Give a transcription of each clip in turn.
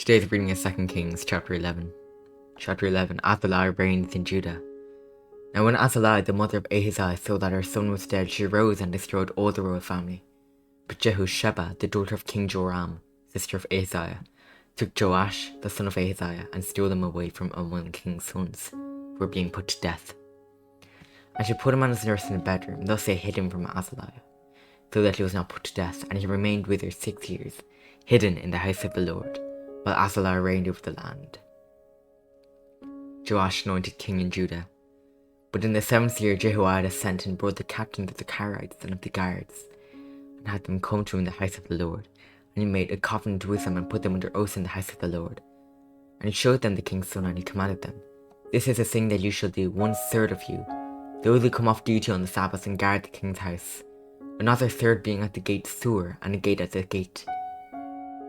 Today's reading is 2 Kings chapter 11. Chapter 11. Athaliah reigned in Judah. Now when Athaliah, the mother of Ahaziah, saw that her son was dead, she arose and destroyed all the royal family. But Jehosheba, the daughter of King Joram, sister of Ahaziah, took Joash, the son of Ahaziah, and stole him away from among the king's sons, who were being put to death. And she put him on his nurse in a bedroom, thus they hid him from Athaliah, so that he was not put to death, and he remained with her 6 years, hidden in the house of the Lord, while Athaliah reigned over the land. Joash anointed king in Judah. But in the 7th year Jehoiada sent and brought the captains of the Carites and of the guards, and had them come to him in the house of the Lord. And he made a covenant with them, and put them under oath in the house of the Lord. And he showed them the king's son, and he commanded them, "This is a thing that you shall do, 1/3 of you, those who come off duty on the Sabbath and guard the king's house, another third being at the gate Sur, and a gate at the gate,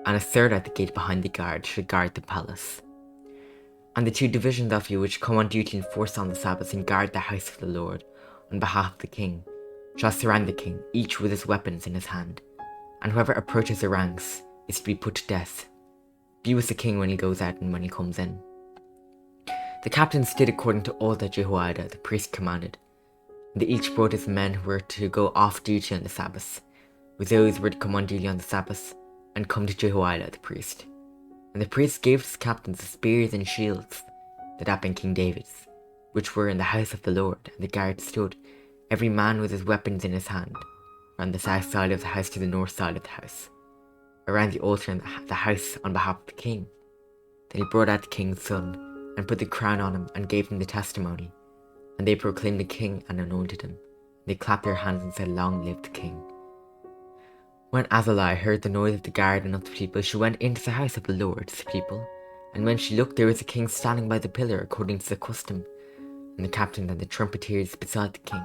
and a third at the gate behind the guard, should guard the palace. And the 2 divisions of you which come on duty in force on the Sabbath and guard the house of the Lord on behalf of the king, shall surround the king, each with his weapons in his hand, and whoever approaches the ranks is to be put to death. Be with the king when he goes out and when he comes in." The captains did according to all that Jehoiada the priest commanded, and they each brought his men who were to go off duty on the Sabbath, with those who were to come on duty on the Sabbath, and come to Jehoiada the priest. And the priest gave his captains the spears and shields that had been King David's, which were in the house of the Lord, and the guards stood, every man with his weapons in his hand, from the south side of the house to the north side of the house, around the altar in the house on behalf of the king. Then he brought out the king's son, and put the crown on him, and gave him the testimony. And they proclaimed the king and anointed him. They clapped their hands and said, "Long live the king." When Athaliah heard the noise of the guard and of the people, she went into the house of the Lord's people. And when she looked, there was the king standing by the pillar according to the custom, and the captain and the trumpeters beside the king,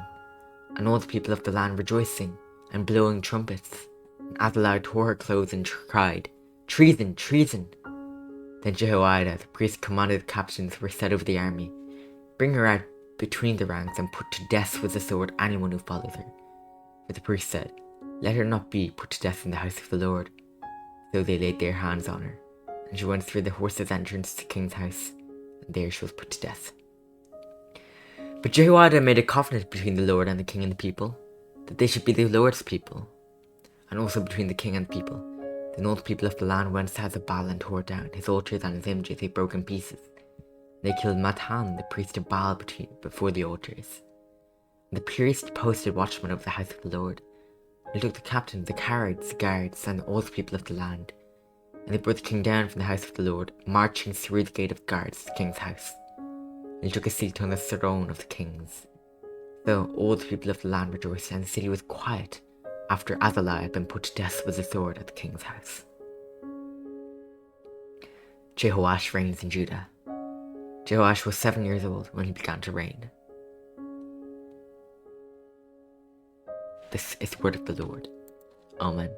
and all the people of the land rejoicing and blowing trumpets. And Athaliah tore her clothes and cried, "Treason! Treason!" Then Jehoiada the priest commanded the captains who were set over the army, "Bring her out between the ranks, and put to death with the sword anyone who follows her." But the priest said, "Let her not be put to death in the house of the Lord." So they laid their hands on her, and she went through the horses' entrance to the king's house, and there she was put to death. But Jehoiada made a covenant between the Lord and the king and the people, that they should be the Lord's people, and also between the king and the people. Then all the people of the land went to the house of Baal and tore down his altars and his images they broke in pieces. They killed Mattan, the priest of Baal, before the altars. And the priest posted watchmen over the house of the Lord. He took the captains, the Carites, the guards, and all the people of the land. And they brought the king down from the house of the Lord, marching through the gate of guards to the king's house. And he took a seat on the throne of the kings. So all the people of the land rejoiced, and the city was quiet after Athaliah had been put to death with a sword at the king's house. Jehoash reigns in Judah. Jehoash was 7 years old when he began to reign. This is the word of the Lord. Amen.